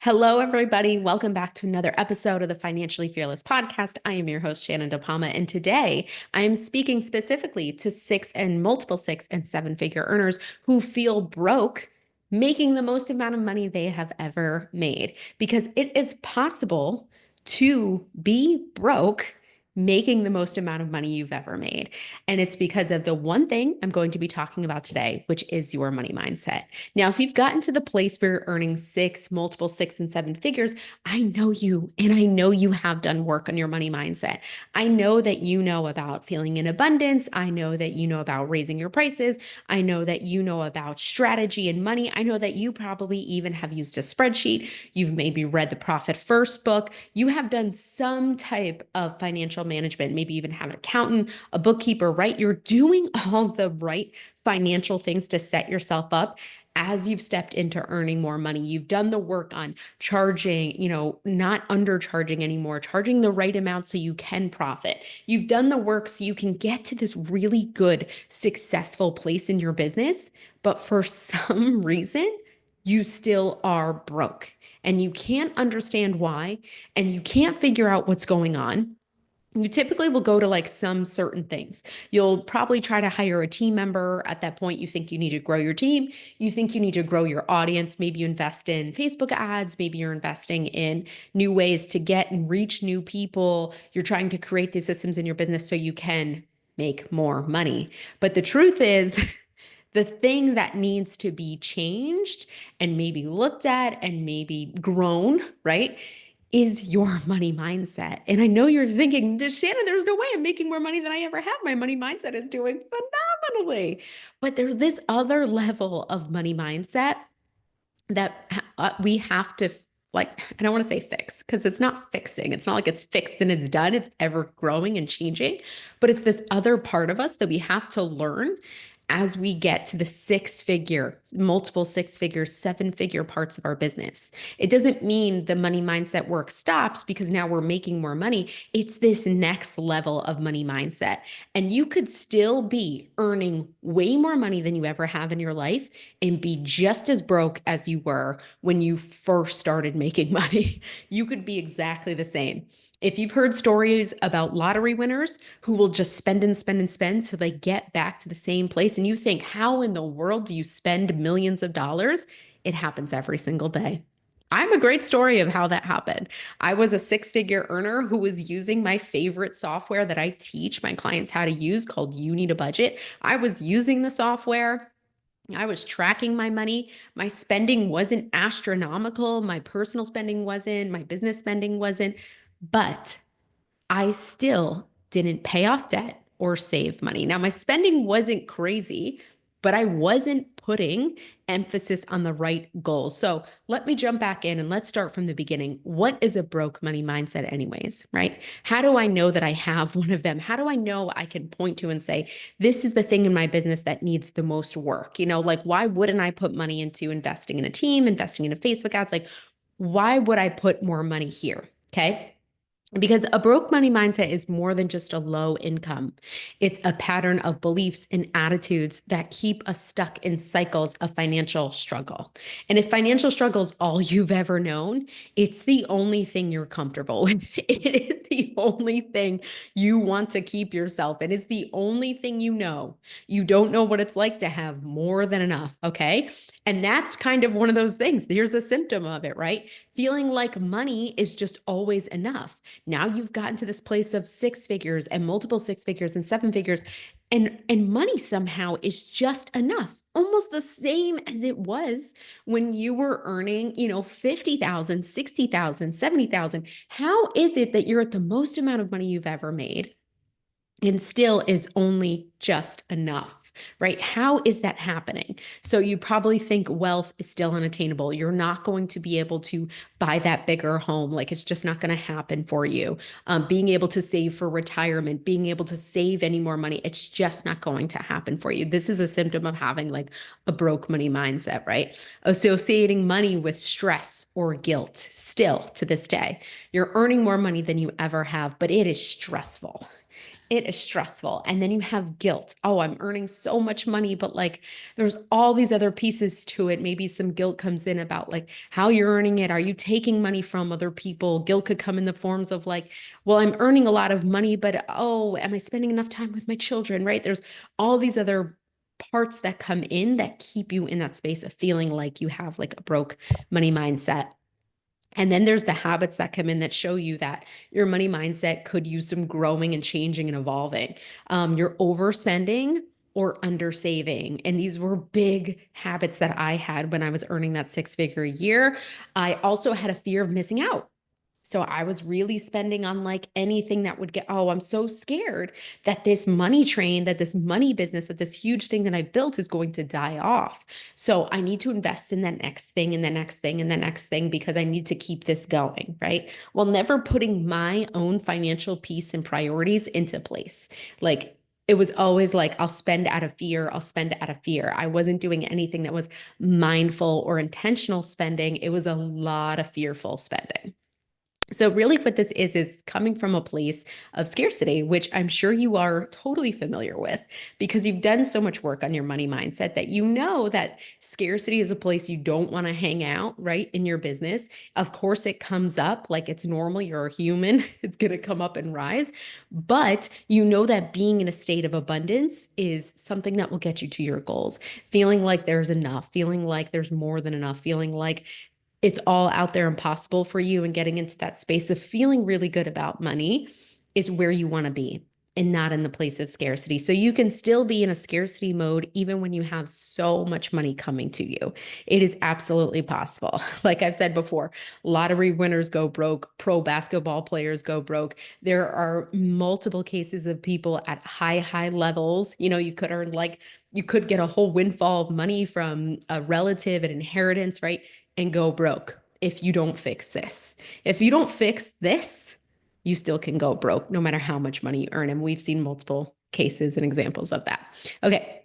Hello, everybody. Welcome back to another episode of the Financially Fearless podcast. I am your host, Shannon DePalma, and today I am speaking specifically to multiple six and seven figure earners who feel broke making the most amount of money they have ever made because it is possible to be broke making the most amount of money you've ever made. And it's because of the one thing I'm going to be talking about today, which is your money mindset. Now, if you've gotten to the place where you're earning multiple six and seven figures, I know you, and I know you have done work on your money mindset. I know that you know about feeling in abundance. I know that you know about raising your prices. I know that you know about strategy and money. I know that you probably even have used a spreadsheet. You've maybe read the Profit First book. You have done some type of financial management, maybe even have an accountant, a bookkeeper, right? You're doing all the right financial things to set yourself up as you've stepped into earning more money. You've done the work on charging, not undercharging anymore, charging the right amount so you can profit. You've done the work so you can get to this really good, successful place in your business. But for some reason, you still are broke and you can't understand why, and you can't figure out what's going on. You typically will go to like some certain things. You'll probably try to hire a team member. At that point, you think you need to grow your team. You think you need to grow your audience. Maybe you invest in Facebook ads. Maybe you're investing in new ways to get and reach new people. You're trying to create these systems in your business so you can make more money. But the truth is, the thing that needs to be changed and maybe looked at and maybe grown, right, is your money mindset. And I know you're thinking, Shannon, there's no way I'm making more money than I ever have. My money mindset is doing phenomenally. But there's this other level of money mindset that we have to I don't want to say fix because it's not fixing. It's not like it's fixed and it's done. It's ever growing and changing. But it's this other part of us that we have to learn as we get to the multiple six figure, seven figure parts of our business. It doesn't mean the money mindset work stops because now we're making more money. It's this next level of money mindset. And you could still be earning way more money than you ever have in your life and be just as broke as you were when you first started making money. You could be exactly the same. If you've heard stories about lottery winners who will just spend and spend and spend so they get back to the same place, and you think, how in the world do you spend millions of dollars? It happens every single day. I'm a great story of how that happened. I was a six-figure earner who was using my favorite software that I teach my clients how to use called You Need a Budget. I was using the software. I was tracking my money. My spending wasn't astronomical. My personal spending wasn't. My business spending wasn't. But I still didn't pay off debt or save money. Now, my spending wasn't crazy, but I wasn't putting emphasis on the right goals. So let me jump back in and let's start from the beginning. What is a broke money mindset, anyways, right? How do I know that I have one of them? How do I know I can point to and say, this is the thing in my business that needs the most work? Why wouldn't I put money into investing in a team, investing in a Facebook ads? Why would I put more money here? Okay. Because a broke money mindset is more than just a low income. It's a pattern of beliefs and attitudes that keep us stuck in cycles of financial struggle. And if financial struggle is all you've ever known, it's the only thing you're comfortable with. It is the only thing you want to keep yourself. It is the only thing you know. You don't know what it's like to have more than enough, okay? And that's kind of one of those things. Here's a symptom of it, right? Feeling like money is just always enough. Now you've gotten to this place of six figures and multiple six figures and seven figures, and money somehow is just enough. Almost the same as it was when you were earning, 50,000, 60,000, 70,000. How is it that you're at the most amount of money you've ever made and still is only just enough? Right? How is that happening? So you probably think wealth is still unattainable. You're not going to be able to buy that bigger home. Like it's just not going to happen for you. Being able to save for retirement, being able to save any more money, it's just not going to happen for you. This is a symptom of having like a broke money mindset, right? Associating money with stress or guilt still to this day. You're earning more money than you ever have, but it is stressful. it is stressful. And then you have guilt. Oh, I'm earning so much money, but like there's all these other pieces to it. Maybe some guilt comes in about like how you're earning it. Are you taking money from other people? Guilt could come in the forms of like, well, I'm earning a lot of money, but oh, am I spending enough time with my children? Right? There's all these other parts that come in that keep you in that space of feeling like you have like a broke money mindset. And then there's the habits that come in that show you that your money mindset could use some growing and changing and evolving. You're overspending or undersaving. And these were big habits that I had when I was earning that six-figure a year. I also had a fear of missing out. So I was really spending on like anything that would get, oh, I'm so scared that this money train, that this money business, that this huge thing that I built is going to die off. So I need to invest in the next thing and the next thing and the next thing because I need to keep this going, right? While never putting my own financial piece and priorities into place. Like it was always like, I'll spend out of fear. I'll spend out of fear. I wasn't doing anything that was mindful or intentional spending. It was a lot of fearful spending. So really what this is coming from a place of scarcity, which I'm sure you are totally familiar with because you've done so much work on your money mindset that you know that scarcity is a place you don't want to hang out, right? In your business. Of course, it comes up like it's normal. You're a human. It's going to come up and rise. But you know that being in a state of abundance is something that will get you to your goals. Feeling like there's enough, feeling like there's more than enough, feeling like it's all out there and possible for you, and getting into that space of feeling really good about money is where you want to be and not in the place of scarcity. So you can still be in a scarcity mode even when you have so much money coming to you. It is absolutely possible. Like I've said before, lottery winners go broke, pro basketball players go broke. There are multiple cases of people at high levels. You know, you could earn like, you could get a whole windfall of money from a relative, an inheritance, right? And go broke if you don't fix this. If you don't fix this, you still can go broke no matter how much money you earn. And we've seen multiple cases and examples of that. Okay.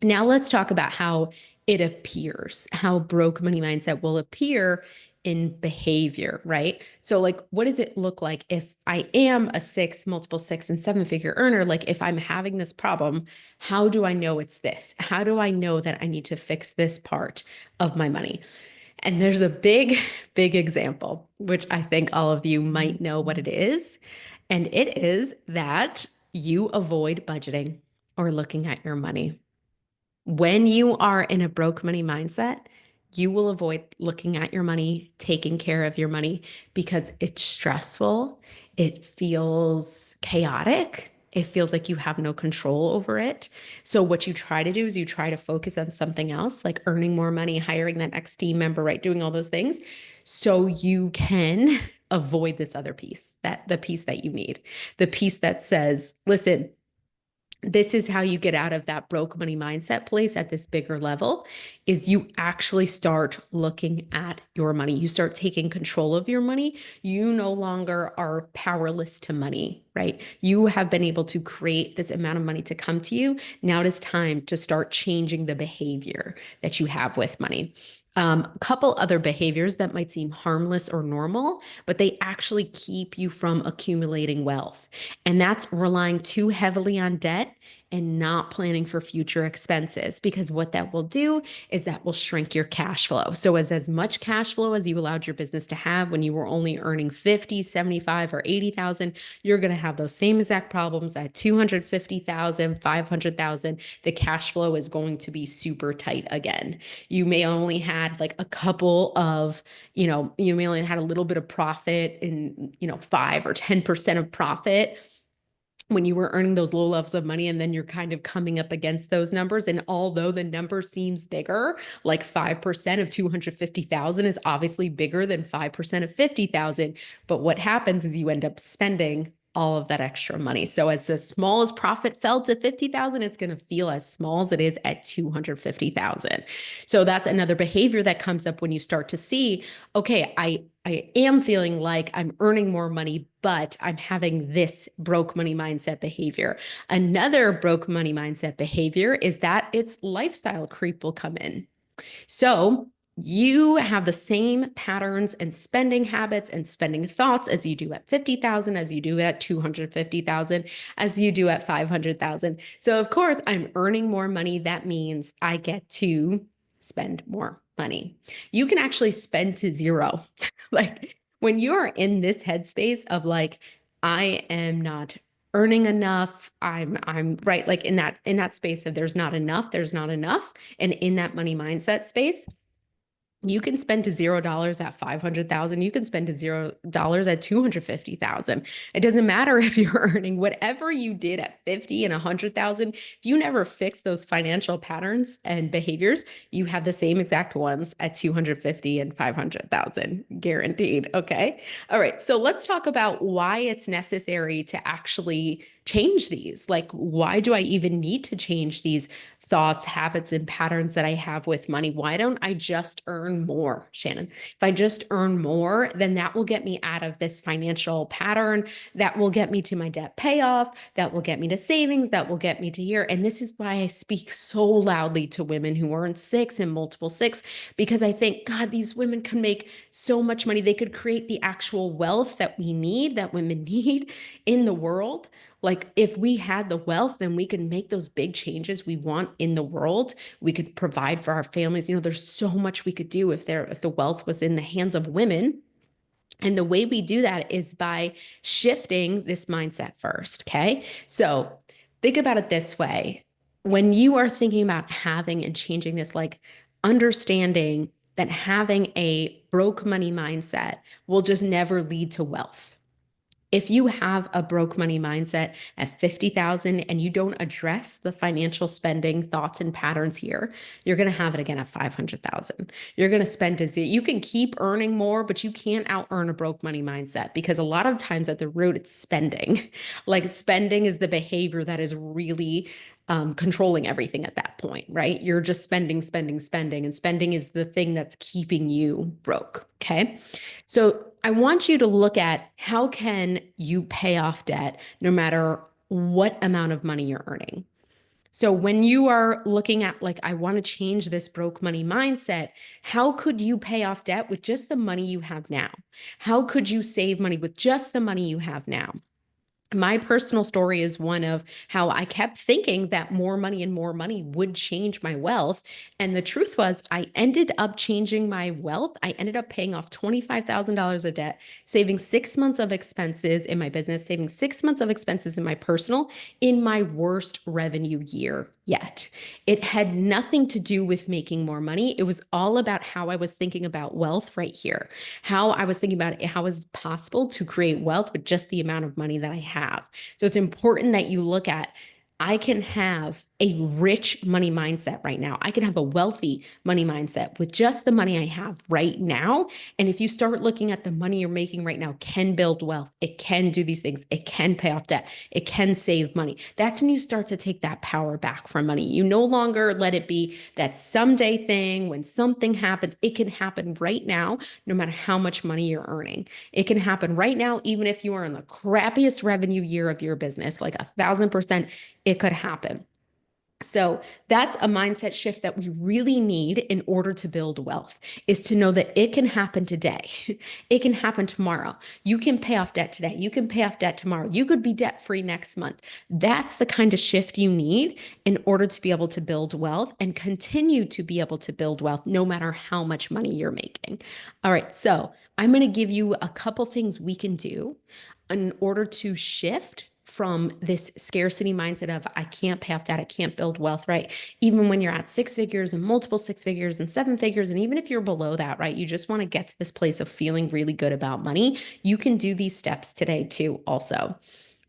Now let's talk about how it appears, how broke money mindset will appear in behavior, right? So like, what does it look like if I am a six, multiple six and seven figure earner? Like if I'm having this problem, how do I know it's this? How do I know that I need to fix this part of my money? And there's a big example, which I think all of you might know what it is. And it is that you avoid budgeting or looking at your money. When you are in a broke money mindset, you will avoid looking at your money, taking care of your money because it's stressful. It feels chaotic. It feels like you have no control over it. So what you try to do is you try to focus on something else, like earning more money, hiring that next team member, right? Doing all those things so you can avoid this other piece, that the piece that you need, the piece that says, listen, this is how you get out of that broke money mindset place at this bigger level is you actually start looking at your money. You start taking control of your money. You no longer are powerless to money, right? You have been able to create this amount of money to come to you. Now it is time to start changing the behavior that you have with money. A couple other behaviors that might seem harmless or normal, but they actually keep you from accumulating wealth. And that's relying too heavily on debt and not planning for future expenses, because what that will do is that will shrink your cash flow. So as much cash flow as you allowed your business to have when you were only earning 50, 75 or 80,000, you're going to have those same exact problems at 250,000, 500,000. The cash flow is going to be super tight again. You may only had like a couple of, you may only had a little bit of profit in, 5 or 10% of profit when you were earning those low levels of money, and then you're kind of coming up against those numbers. And although the number seems bigger, like 5% of 250,000 is obviously bigger than 5% of 50,000. But what happens is you end up spending all of that extra money. So as small as profit fell to 50,000, it's going to feel as small as it is at 250,000. So that's another behavior that comes up when you start to see, okay, I am feeling like I'm earning more money, but I'm having this broke money mindset behavior. Another broke money mindset behavior is that it's lifestyle creep will come in. So You have the same patterns and spending habits and spending thoughts as you do at 50,000, as you do at 250,000, as you do at 500,000. So of course, I'm earning more money. That means I get to spend more money. You can actually spend to zero. Like when you're in this headspace of like, I am not earning enough. I'm right, like in that space of there's not enough, there's not enough. And in that money mindset space, you can spend to $0 at 500,000. You can spend to $0 at 250,000. It doesn't matter if you're earning whatever you did at 50 and 100,000. If you never fix those financial patterns and behaviors, you have the same exact ones at 250 and 500,000, guaranteed. Okay. All right. So let's talk about why it's necessary to actually change these. Like, why do I even need to change these thoughts, habits, and patterns that I have with money? Why don't I just earn more, Shannon? If I just earn more, then that will get me out of this financial pattern. That will get me to my debt payoff. That will get me to savings. That will get me to here. And this is why I speak so loudly to women who earn six and multiple six, because I think, God, these women can make so much money. They could create the actual wealth that we need, that women need in the world. Like if we had the wealth, then we could make those big changes we want in the world. We could provide for our families. There's so much we could do if the wealth was in the hands of women. And the way we do that is by shifting this mindset first. Okay. So think about it this way. When you are thinking about having and changing this, like understanding that having a broke money mindset will just never lead to wealth. If you have a broke money mindset at 50,000 and you don't address the financial spending thoughts and patterns here, you're going to have it again at 500,000. You're going to spend to zero. You can keep earning more, but you can't out earn a broke money mindset, because a lot of times at the root, it's spending. Like spending is the behavior that is really controlling everything at that point, right? You're just spending, spending, spending, and spending is the thing that's keeping you broke. Okay. So I want you to look at how can you pay off debt no matter what amount of money you're earning. So when you are looking at like, I want to change this broke money mindset, how could you pay off debt with just the money you have now? How could you save money with just the money you have now? My personal story is one of how I kept thinking that more money and more money would change my wealth. And the truth was, I ended up changing my wealth. I ended up paying off $25,000 of debt, saving 6 months of expenses in my business, saving 6 months of expenses in my personal, in my worst revenue year yet. It had nothing to do with making more money. It was all about how I was thinking about wealth right here, how I was thinking about it, how it was possible to create wealth with just the amount of money that I have. So it's important that you look at, I can have a rich money mindset right now. I can have a wealthy money mindset with just the money I have right now. And if you start looking at the money you're making right now can build wealth, it can do these things, it can pay off debt, it can save money. That's when you start to take that power back from money. You no longer let it be that someday thing when something happens. It can happen right now, no matter how much money you're earning. It can happen right now, even if you are in the crappiest revenue year of your business, like 1,000%, it could happen. So that's a mindset shift that we really need in order to build wealth, is to know that it can happen today. It can happen tomorrow. You can pay off debt today. You can pay off debt tomorrow. You could be debt free next month. That's the kind of shift you need in order to be able to build wealth and continue to be able to build wealth no matter how much money you're making. All right. So I'm going to give you a couple things we can do in order to shift from this scarcity mindset of I can't pay off debt, I can't build wealth, right? Even when you're at six figures and multiple six figures and seven figures, and even if you're below that, right? You just want to get to this place of feeling really good about money. You can do these steps today too, also.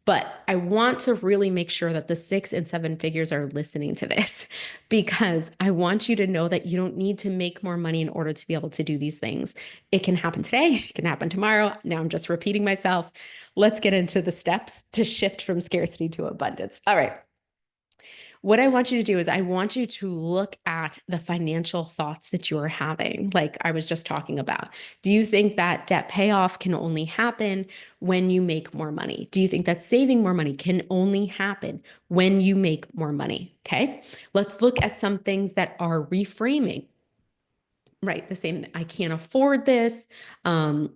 But I want to really make sure that the six and seven figures are listening to this, because I want you to know that you don't need to make more money in order to be able to do these things. It can happen today, it can happen tomorrow. Now I'm just repeating myself. Let's get into the steps to shift from scarcity to abundance. All right. What I want you to do is I want you to look at the financial thoughts that you are having, like I was just talking about. Do you think that debt payoff can only happen when you make more money? Do you think that saving more money can only happen when you make more money? Okay. Let's look at some things that are reframing Right. The same. I can't afford this. How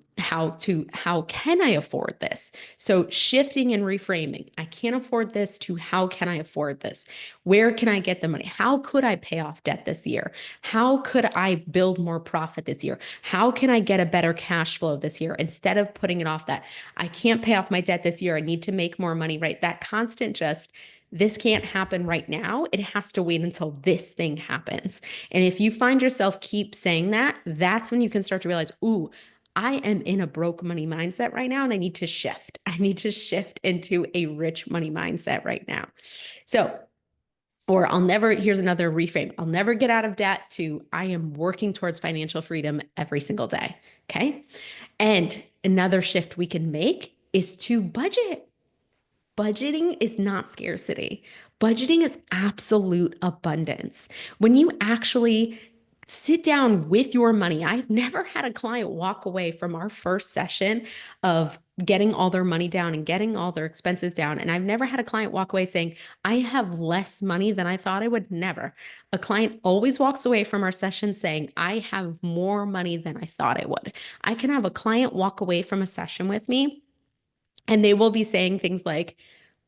can I afford this? So shifting and reframing. I can't afford this to how can I afford this? Where can I get the money? How could I pay off debt this year? How could I build more profit this year? How can I get a better cash flow this year instead of putting it off that I can't pay off my debt this year. I need to make more money, right? That constant just, this can't happen right now. It has to wait until this thing happens. And if you find yourself keep saying that, that's when you can start to realize, ooh, I am in a broke money mindset right now and I need to shift. I need to shift into a rich money mindset right now. So, or I'll never, here's another reframe. I'll never get out of debt to I am working towards financial freedom every single day. Okay. And another shift we can make is to budget. Budgeting is not scarcity. Budgeting is absolute abundance. When you actually sit down with your money, I've never had a client walk away from our first session of getting all their money down and getting all their expenses down. And I've never had a client walk away saying, I have less money than I thought I would. Never. A client always walks away from our session saying, I have more money than I thought I would. I can have a client walk away from a session with me and they will be saying things like,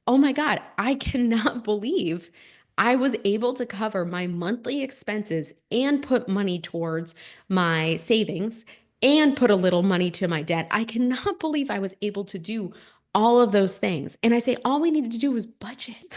oh my God, I cannot believe I was able to cover my monthly expenses and put money towards my savings and put a little money to my debt. I cannot believe I was able to do all of those things. And I say, all we needed to do was budget.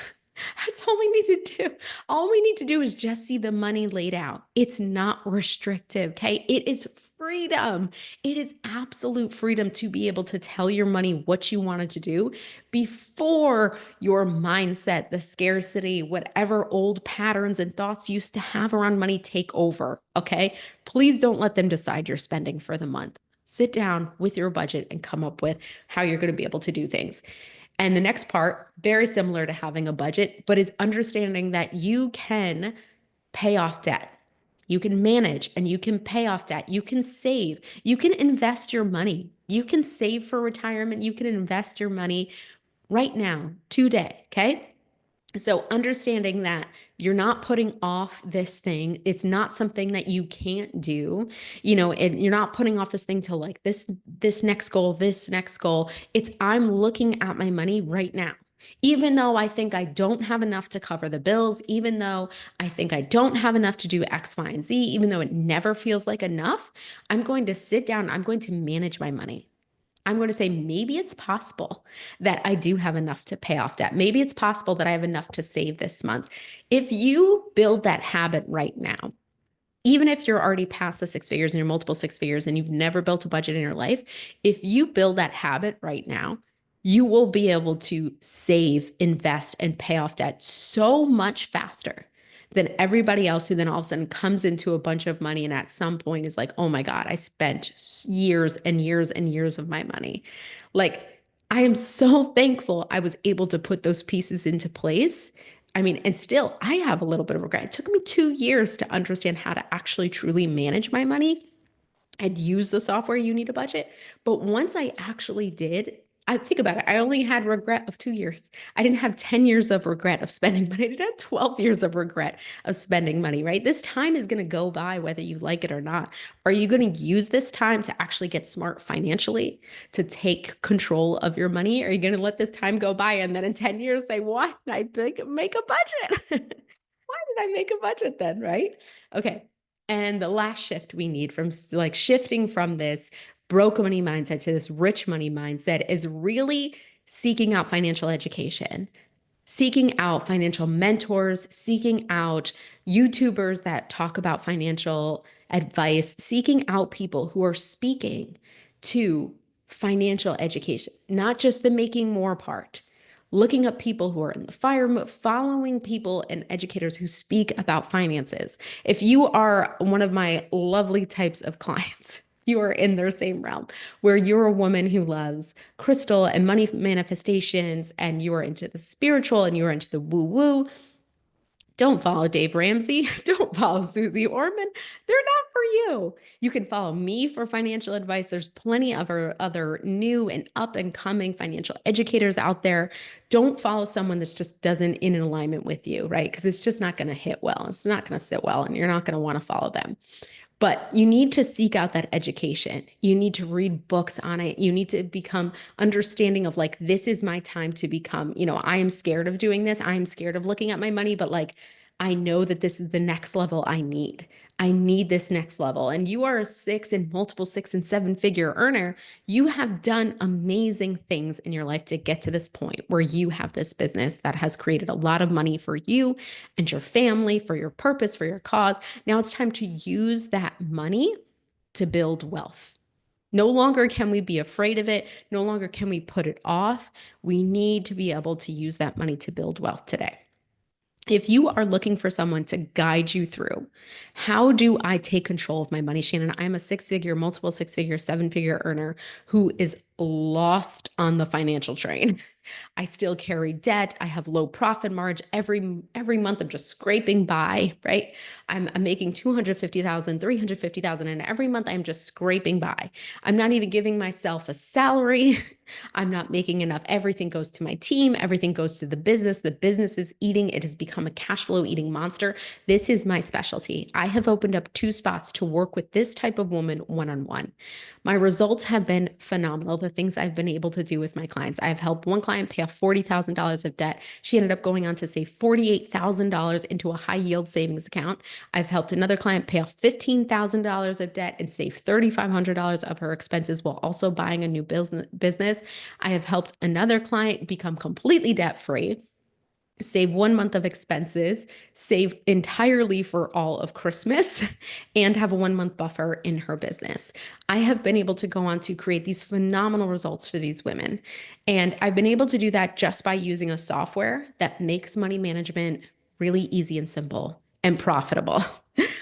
That's all we need to do. All we need to do is just see the money laid out. It's not restrictive, okay? It is freedom. It is absolute freedom to be able to tell your money what you wanted to do before your mindset, the scarcity, whatever old patterns and thoughts you used to have around money take over, okay? Please don't let them decide your spending for the month. Sit down with your budget and come up with how you're going to be able to do things. And the next part, very similar to having a budget, but is understanding that you can pay off debt. You can manage and you can pay off debt. You can save. You can invest your money. You can save for retirement. You can invest your money right now, today. Okay. So understanding that you're not putting off this thing, it's not something that you can't do, and you're not putting off this thing to like this next goal, this next goal. It's I'm looking at my money right now. Even though I think I don't have enough to cover the bills, even though I think I don't have enough to do X, Y, and Z, even though it never feels like enough, I'm going to sit down, I'm going to manage my money. I'm going to say, maybe it's possible that I do have enough to pay off debt. Maybe it's possible that I have enough to save this month. If you build that habit right now, even if you're already past the six figures and you're multiple six figures and you've never built a budget in your life, if you build that habit right now, you will be able to save, invest, and pay off debt so much faster than everybody else who then all of a sudden comes into a bunch of money and at some point is like, oh my God, I spent years and years and years of my money. Like, I am so thankful I was able to put those pieces into place. I mean, and still, I have a little bit of regret. It took me 2 years to understand how to actually truly manage my money and use the software You Need a Budget. But once I actually did, I think about it, I only had regret of 2 years. I didn't have 10 years of regret of spending money. I didn't have 12 years of regret of spending money, right? This time is going to go by whether you like it or not. Are you going to use this time to actually get smart financially, to take control of your money? Are you going to let this time go by and then in 10 years say, why did I make a budget? Why did I make a budget then, right? Okay. And the last shift we need from like shifting from this broke money mindset to this rich money mindset is really seeking out financial education, seeking out financial mentors, seeking out YouTubers that talk about financial advice, seeking out people who are speaking to financial education, not just the making more part. Looking up people who are in the fire, following people and educators who speak about finances. If you are one of my lovely types of clients, you are in their same realm where you're a woman who loves crystal and money manifestations and you are into the spiritual and you're into the woo woo. Don't follow Dave Ramsey. Don't follow Susie Orman. They're not for you. You can follow me for financial advice. There's plenty of other new and up and coming financial educators out there. Don't follow someone that's just doesn't in alignment with you, right? Because it's just not going to hit well. It's not going to sit well and you're not going to want to follow them. But you need to seek out that education. You need to read books on it. You need to become understanding of like, this is my time to become, I am scared of doing this. I am scared of looking at my money, but like, I know that this is the next level I need. I need this next level. And you are a multiple six and seven figure earner. You have done amazing things in your life to get to this point where you have this business that has created a lot of money for you and your family, for your purpose, for your cause. Now it's time to use that money to build wealth. No longer can we be afraid of it. No longer can we put it off. We need to be able to use that money to build wealth today. If you are looking for someone to guide you through, how do I take control of my money, Shannon? I'm a six-figure, multiple six-figure, seven-figure earner who is lost on the financial train. I still carry debt. I have low profit margin. Every month I'm just scraping by, right? I'm making 250,000, 350,000, and every month I'm just scraping by. I'm not even giving myself a salary. I'm not making enough. Everything goes to my team. Everything goes to the business. The business is eating. It has become a cash flow eating monster. This is my specialty. I have opened up 2 spots to work with this type of woman one-on-one. My results have been phenomenal. The things I've been able to do with my clients. I have helped one client pay off $40,000 of debt. She ended up going on to save $48,000 into a high yield savings account. I've helped another client pay off $15,000 of debt and save $3,500 of her expenses while also buying a new business. I have helped another client become completely debt free, save 1 month of expenses, save entirely for all of Christmas, and have a 1 month buffer in her business. I have been able to go on to create these phenomenal results for these women. And I've been able to do that just by using a software that makes money management really easy and simple and profitable.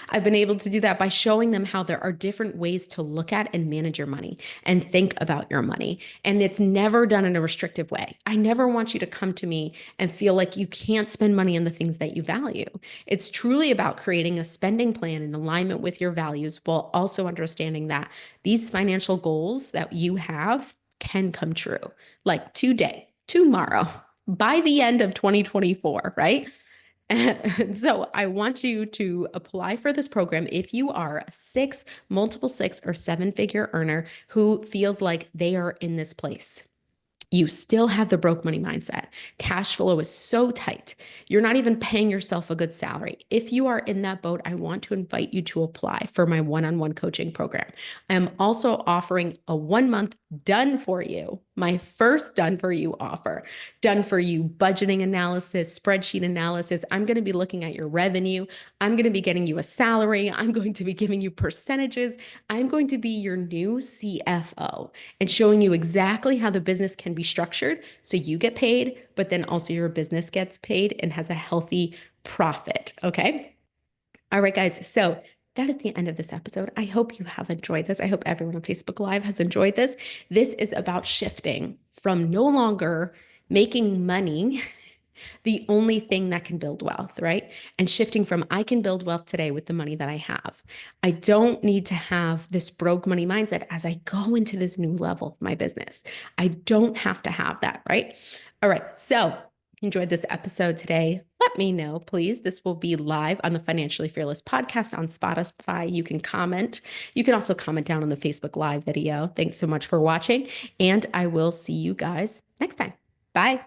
I've been able to do that by showing them how there are different ways to look at and manage your money and think about your money. And it's never done in a restrictive way. I never want you to come to me and feel like you can't spend money on the things that you value. It's truly about creating a spending plan in alignment with your values while also understanding that these financial goals that you have can come true, like today, tomorrow, by the end of 2024, right? And so I want you to apply for this program if you are a multiple six or seven figure earner who feels like they are in this place. You still have the broke money mindset. Cash flow is so tight. You're not even paying yourself a good salary. If you are in that boat, I want to invite you to apply for my one-on-one coaching program. I'm also offering a 1 month done for you, my first done for you offer, done for you budgeting analysis, spreadsheet analysis. I'm going to be looking at your revenue. I'm going to be getting you a salary. I'm going to be giving you percentages. I'm going to be your new CFO and showing you exactly how the business can be structured so you get paid, but then also your business gets paid and has a healthy profit. Okay. All right, guys. So that is the end of this episode. I hope you have enjoyed this. I hope everyone on Facebook Live has enjoyed this. This is about shifting from no longer making money the only thing that can build wealth, right? And shifting from I can build wealth today with the money that I have. I don't need to have this broke money mindset as I go into this new level of my business. I don't have to have that, right? All right. So enjoyed this episode today. Let me know, please. This will be live on the Financially Fearless podcast on Spotify. You can comment. You can also comment down on the Facebook Live video. Thanks so much for watching, and I will see you guys next time. Bye.